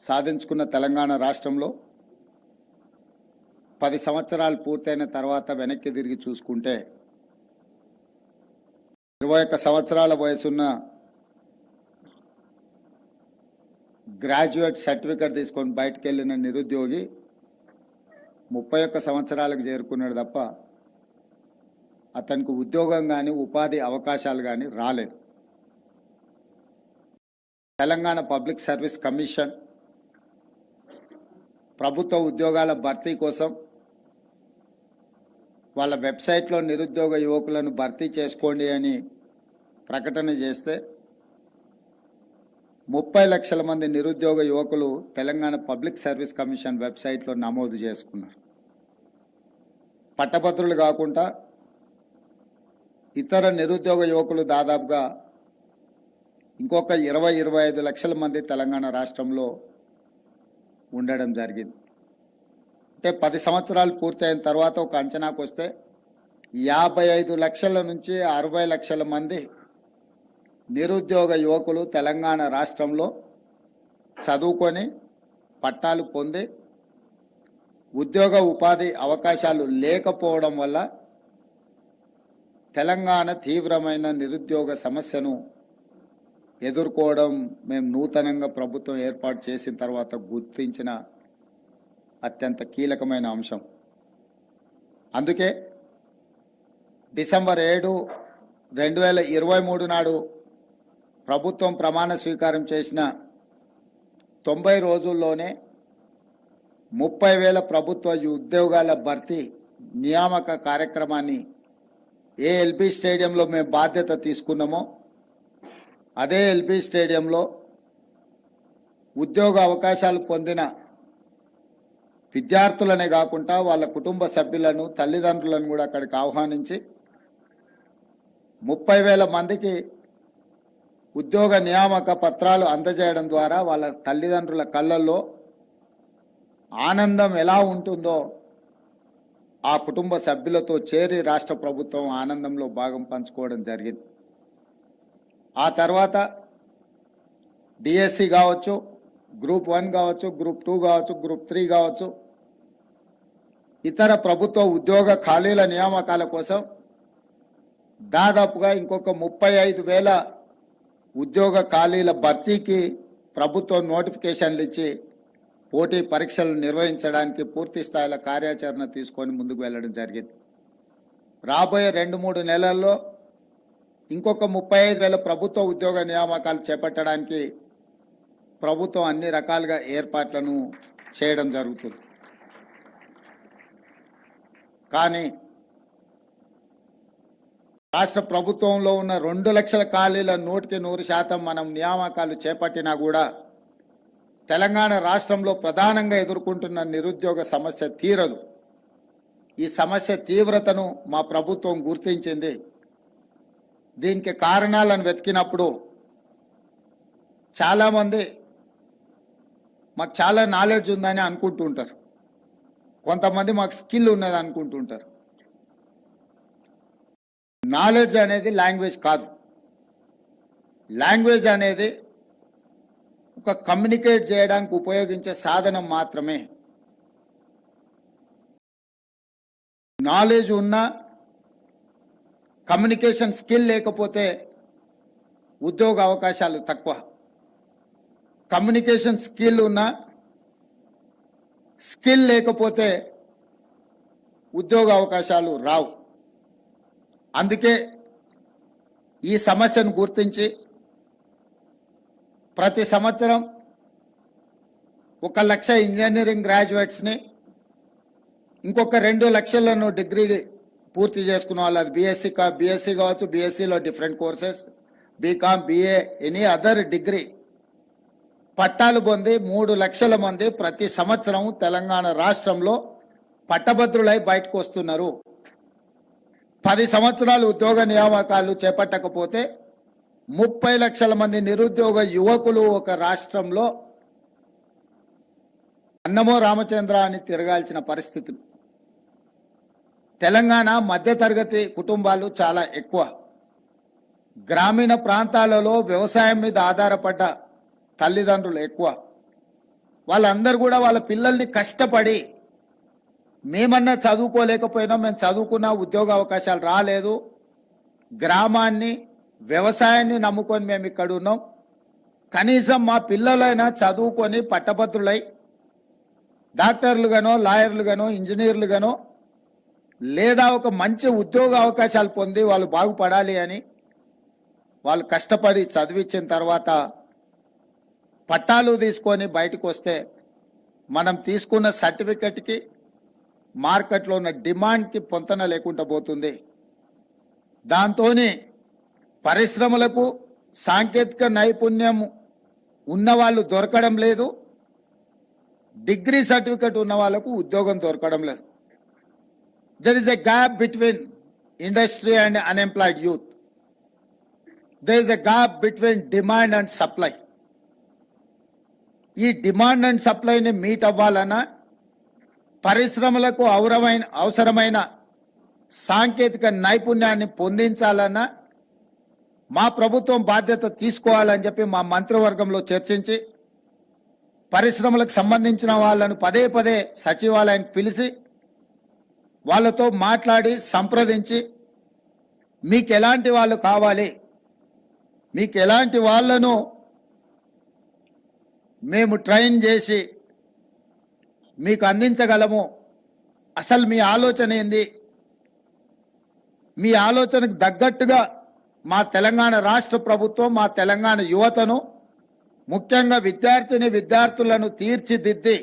సాధించుకున్న తెలంగాణ రాష్ట్రంలో 10 సంవత్సరాలు పూర్తయిన తర్వాత వెనక్కి తిరిగి చూసుకుంటే 21 సంవత్సరాల వయసున్న గ్రాడ్యుయేట్ సర్టిఫికెట్ తీసుకొని బయటకు వెళ్ళిన నిరుద్యోగి 31 సంవత్సరాలకు చేరుకున్నాడు తప్ప అతనికి ఉద్యోగం కానీ ఉపాధి అవకాశాలు కానీ రాలేదు. తెలంగాణ పబ్లిక్ సర్వీస్ కమిషన్ ప్రభుత్వ ఉద్యోగాల భర్తీ కోసం వాళ్ళ వెబ్సైట్లో నిరుద్యోగ యువకులను భర్తీ చేసుకోండి అని ప్రకటన చేస్తే 30 లక్షల మంది నిరుద్యోగ యువకులు తెలంగాణ పబ్లిక్ సర్వీస్ కమిషన్ వెబ్సైట్లో నమోదు చేసుకున్నారు. పట్టభద్రులు కాకుండా ఇతర నిరుద్యోగ యువకులు దాదాపుగా ఇంకొక 20-25 లక్షల మంది తెలంగాణ రాష్ట్రంలో ఉండడం జరిగింది. అంటే 10 సంవత్సరాలు పూర్తయిన తర్వాత ఒక అంచనాకు వస్తే 55 లక్షల నుంచి 60 లక్షల మంది నిరుద్యోగ యువకులు తెలంగాణ రాష్ట్రంలో చదువుకొని పట్టాలు పొంది ఉద్యోగ ఉపాధి అవకాశాలు లేకపోవడం వల్ల తెలంగాణ తీవ్రమైన నిరుద్యోగ సమస్యను ఎదుర్కోవడం మేము నూతనంగా ప్రభుత్వం ఏర్పాటు చేసిన తర్వాత గుర్తించిన అత్యంత కీలకమైన అంశం. అందుకే డిసెంబర్ 7, 2023 నాడు ప్రభుత్వం ప్రమాణ స్వీకారం చేసిన 90 రోజుల్లోనే 30,000 ప్రభుత్వ ఉద్యోగాల భర్తీ నియామక కార్యక్రమాన్ని ఏ ఎల్బీ స్టేడియంలో మేము బాధ్యత తీసుకున్నామో అదే ఎల్బీ స్టేడియంలో ఉద్యోగ అవకాశాలు పొందిన విద్యార్థులనే కాకుండా వాళ్ళ కుటుంబ సభ్యులను తల్లిదండ్రులను కూడా అక్కడికి ఆహ్వానించి 30,000 మందికి ఉద్యోగ నియామక పత్రాలు అందజేయడం ద్వారా వాళ్ళ తల్లిదండ్రుల కళ్ళల్లో ఆనందం ఎలా ఉంటుందో ఆ కుటుంబ సభ్యులతో చేరి రాష్ట్ర ప్రభుత్వం ఆనందంలో భాగం పంచుకోవడం జరిగింది. ఆ తర్వాత డిఎస్సి కావచ్చు, గ్రూప్ 1 కావచ్చు, గ్రూప్ 2 కావచ్చు, గ్రూప్ 3 కావచ్చు, ఇతర ప్రభుత్వ ఉద్యోగ ఖాళీల నియామకాల కోసం దాదాపుగా ఇంకొక 35,000 ఉద్యోగ ఖాళీల భర్తీకి ప్రభుత్వం నోటిఫికేషన్లు ఇచ్చి పోటీ పరీక్షలు నిర్వహించడానికి పూర్తి స్థాయిలో కార్యాచరణ తీసుకొని ముందుకు వెళ్ళడం జరిగింది. రాబోయే 2-3 నెలల్లో ఇంకొక 35,000 ప్రభుత్వ ఉద్యోగ నియామకాలు చేపట్టడానికి ప్రభుత్వం అన్ని రకాలుగా ఏర్పాట్లను చేయడం జరుగుతుంది. కానీ రాష్ట్ర ప్రభుత్వంలో ఉన్న 2 లక్షల ఖాళీల 100% మనం నియామకాలు చేపట్టినా కూడా తెలంగాణ రాష్ట్రంలో ప్రధానంగా ఎదుర్కొంటున్న నిరుద్యోగ సమస్య తీరదు. ఈ సమస్య తీవ్రతను మా ప్రభుత్వం గుర్తించింది. దీనికి కారణాలను వెతికినప్పుడు చాలామంది మాకు చాలా నాలెడ్జ్ ఉందని అనుకుంటుంటారు, కొంతమంది మాకు స్కిల్ ఉన్నది అనుకుంటుంటారు. నాలెడ్జ్ అనేది లాంగ్వేజ్ కాదు. లాంగ్వేజ్ అనేది ఒక కమ్యూనికేట్ చేయడానికి ఉపయోగించే సాధనం మాత్రమే. నాలెడ్జ్ ఉన్నా కమ్యూనికేషన్ స్కిల్ లేకపోతే ఉద్యోగ అవకాశాలు తక్కువ. కమ్యూనికేషన్ స్కిల్ ఉన్నా స్కిల్ లేకపోతే ఉద్యోగ అవకాశాలు రావు. అందుకే ఈ సమస్యను గుర్తించి ప్రతి సంవత్సరం 1 లక్ష ఇంజనీరింగ్ గ్రాడ్యుయేట్స్ని, ఇంకొక 2 లక్షలను డిగ్రీ పూర్తి చేసుకున్న వాళ్ళు, అది బీఎస్సీ కావచ్చు, బీఎస్సీలో different courses, BCom, BA, any other degree పట్టాలు పొంది 3 లక్షల మంది ప్రతి సంవత్సరం తెలంగాణ రాష్ట్రంలో పట్టభద్రులై బయటకు వస్తున్నారు. 10 సంవత్సరాలు ఉద్యోగ నియామకాలు చేపట్టకపోతే 30 లక్షల మంది నిరుద్యోగ యువకులు ఒక రాష్ట్రంలో అన్నమో రామచంద్ర అని తిరగాల్సిన పరిస్థితులు. తెలంగాణ మధ్యతరగతి కుటుంబాలు చాలా ఎక్కువ. గ్రామీణ ప్రాంతాలలో వ్యవసాయం మీద ఆధారపడ్డ తల్లిదండ్రులు ఎక్కువ. వాళ్ళందరూ కూడా వాళ్ళ పిల్లల్ని కష్టపడి మేమన్నా చదువుకోలేకపోయినా మేము చదువుకున్న ఉద్యోగ అవకాశాలు రాలేదు, గ్రామాన్ని వ్యవసాయాన్ని నమ్ముకొని మేము ఇక్కడ ఉన్నాం, కనీసం మా పిల్లలైనా చదువుకొని పట్టభద్రులై డాక్టర్లుగానో లాయర్లుగానో ఇంజనీర్లుగానో లేదా ఒక మంచి ఉద్యోగ అవకాశాలు పొంది వాళ్ళు బాగుపడాలి అని వాళ్ళు కష్టపడి చదివించిన తర్వాత పట్టాలు తీసుకొని బయటకు వస్తే మనం తీసుకున్న సర్టిఫికెట్కి మార్కెట్లో ఉన్న డిమాండ్కి పొంతన లేకుండా పోతుంది. దాంతో పరిశ్రమలకు సాంకేతిక నైపుణ్యం ఉన్నవాళ్ళు దొరకడం లేదు, డిగ్రీ సర్టిఫికెట్ ఉన్న వాళ్ళకు ఉద్యోగం దొరకడం లేదు. There is a gap between industry and unemployed youth. There is a gap between demand and supply. ఈ డిమాండ్ అండ్ సప్లైని మీట్ అవ్వాలన్నా పరిశ్రమలకు అవసరమైన సాంకేతిక నైపుణ్యాన్ని పొందించాలన్నా మా ప్రభుత్వం బాధ్యత తీసుకోవాలని చెప్పి మా మంత్రివర్గంలో చర్చించి పరిశ్రమలకు సంబంధించిన వాళ్ళను పదే పదే సచివాలయానికి పిలిచి వాళ్ళతో మాట్లాడి సంప్రదించి మీకు ఎలాంటి వాళ్ళు కావాలి, మీకు ఎలాంటి వాళ్ళను మేము ట్రైన్ చేసి మీకు అందించగలము, అసలు మీ ఆలోచన ఏంది, మీ ఆలోచనకు తగ్గట్టుగా మా తెలంగాణ రాష్ట్ర ప్రభుత్వం మా తెలంగాణ యువతను ముఖ్యంగా విద్యార్థులను తీర్చిదిద్ది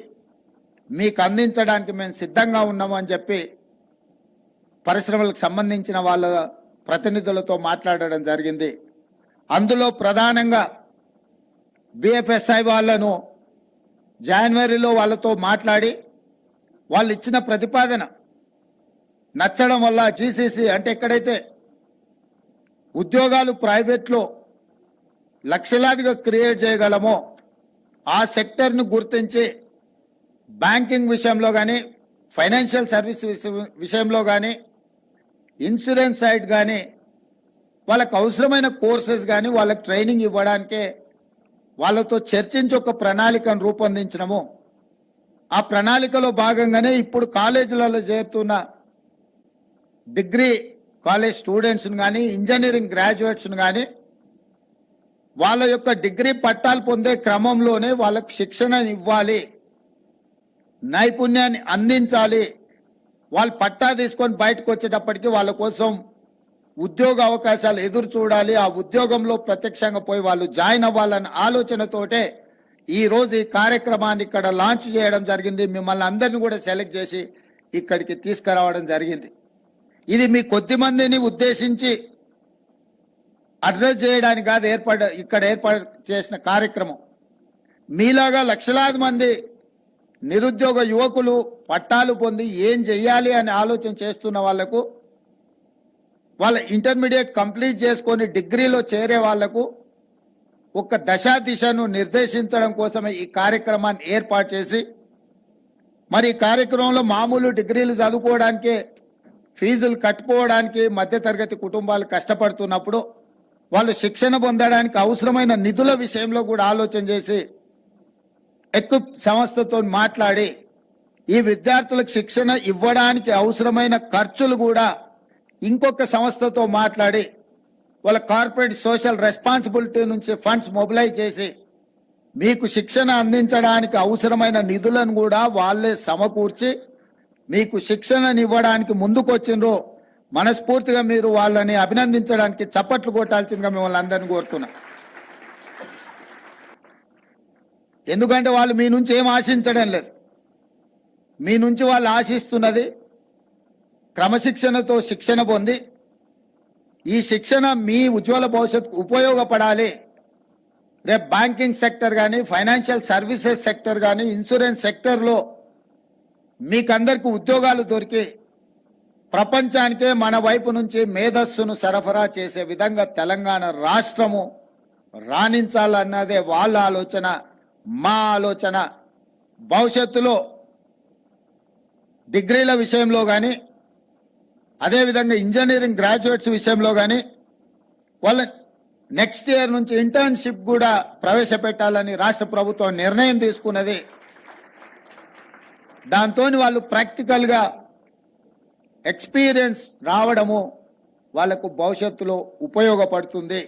మీకు అందించడానికి మేము సిద్ధంగా ఉన్నామని చెప్పి పరిశ్రమలకు సంబంధించిన వాళ్ళ ప్రతినిధులతో మాట్లాడడం జరిగింది. అందులో ప్రధానంగా బిఎఫ్ఎస్ఐ వాళ్ళను జనవరిలో వాళ్ళతో మాట్లాడి వాళ్ళు ఇచ్చిన ప్రతిపాదన నచ్చడం వల్ల జీసీసీ అంటే ఎక్కడైతే ఉద్యోగాలు ప్రైవేట్లో లక్షలాదిగా క్రియేట్ చేయగలమో ఆ సెక్టర్ను గుర్తించి బ్యాంకింగ్ విషయంలో కానీ ఫైనాన్షియల్ సర్వీస్ విషయంలో కానీ ఇన్సూరెన్స్ సైడ్ కానీ వాళ్ళకు అవసరమైన కోర్సెస్ కానీ వాళ్ళకి ట్రైనింగ్ ఇవ్వడానికే వాళ్ళతో చర్చించి ఒక ప్రణాళికను రూపొందించినము. ఆ ప్రణాళికలో భాగంగానే ఇప్పుడు కాలేజీలలో చేరుతున్న డిగ్రీ కాలేజ్ స్టూడెంట్స్ను కానీ ఇంజనీరింగ్ గ్రాడ్యుయేట్స్ను కానీ వాళ్ళ యొక్క డిగ్రీ పట్టాలు పొందే క్రమంలోనే వాళ్ళకు శిక్షణ ఇవ్వాలి, నైపుణ్యాన్ని అందించాలి. వాళ్ళు పట్టా తీసుకొని బయటకు వచ్చేటప్పటికి వాళ్ళ కోసం ఉద్యోగ అవకాశాలు ఎదురు చూడాలి, ఆ ఉద్యోగంలో ప్రత్యక్షంగా పోయి వాళ్ళు జాయిన్ అవ్వాలన్న ఆలోచనతోటే ఈరోజు ఈ కార్యక్రమాన్ని ఇక్కడ లాంచ్ చేయడం జరిగింది. మిమ్మల్ని అందరినీ కూడా సెలెక్ట్ చేసి ఇక్కడికి తీసుకురావడం జరిగింది. ఇది మీ కొద్ది మందిని ఉద్దేశించి అడ్రస్ చేయడానికి కాదు ఇక్కడ ఏర్పాటు చేసిన కార్యక్రమం. మీలాగా లక్షలాది మంది నిరుద్యోగ యువకులు పట్టాలు పొంది ఏం చెయ్యాలి అని ఆలోచన చేస్తున్న వాళ్లకు, వాళ్ళ ఇంటర్మీడియట్ కంప్లీట్ చేసుకొని డిగ్రీలో చేరే వాళ్లకు ఒక దిశను నిర్దేశించడం కోసమే ఈ కార్యక్రమాన్ని ఏర్పాటు చేసి, మరి ఈ కార్యక్రమంలో మామూలు డిగ్రీలు చదువుకోవడానికి ఫీజులు కట్టుకోవడానికి మధ్యతరగతి కుటుంబాలు కష్టపడుతున్నప్పుడు వాళ్ళు శిక్షణ పొందడానికి అవసరమైన నిధుల విషయంలో కూడా ఆలోచన చేసి ఎక్విప్ సంస్థతో మాట్లాడి ఈ విద్యార్థులకు శిక్షణ ఇవ్వడానికి అవసరమైన ఖర్చులు కూడా ఇంకొక సంస్థతో మాట్లాడి వాళ్ళ కార్పొరేట్ సోషల్ రెస్పాన్సిబిలిటీ నుంచి ఫండ్స్ మొబిలైజ్ చేసి మీకు శిక్షణ అందించడానికి అవసరమైన నిధులను కూడా వాళ్ళే సమకూర్చి మీకు శిక్షణను ఇవ్వడానికి ముందుకొచ్చిండ్రు. మనస్ఫూర్తిగా మీరు వాళ్ళని అభినందించడానికి చప్పట్లు కొట్టాల్సిందిగా మిమ్మల్ని అందరినీ కోరుతున్నా. ఎందుకంటే వాళ్ళు మీ నుంచి ఏం ఆశించడం లేదు. మీ నుంచి వాళ్ళు ఆశిస్తున్నది క్రమశిక్షణతో శిక్షణ పొంది ఈ శిక్షణ మీ ఉజ్వల భవిష్యత్తుకు ఉపయోగపడాలి. రేపు బ్యాంకింగ్ సెక్టర్ కానీ ఫైనాన్షియల్ సర్వీసెస్ సెక్టర్ కానీ ఇన్సూరెన్స్ సెక్టర్లో మీకందరికీ ఉద్యోగాలు దొరికి ప్రపంచానికే మన వైపు నుంచి మేధస్సును సరఫరా చేసే విధంగా తెలంగాణ రాష్ట్రము రాణించాలన్నదే వాళ్ళ ఆలోచన, మా ఆలోచన. భవిష్యత్తులో డిగ్రీల విషయంలో కానీ అదేవిధంగా ఇంజనీరింగ్ గ్రాడ్యుయేట్స్ విషయంలో కానీ వాళ్ళ నెక్స్ట్ ఇయర్ నుంచి ఇంటర్న్షిప్ కూడా ప్రవేశపెట్టాలని రాష్ట్ర ప్రభుత్వం నిర్ణయం తీసుకున్నది. దాంతో వాళ్ళు ప్రాక్టికల్గా ఎక్స్పీరియన్స్ రావడము వాళ్ళకు భవిష్యత్తులో ఉపయోగపడుతుంది.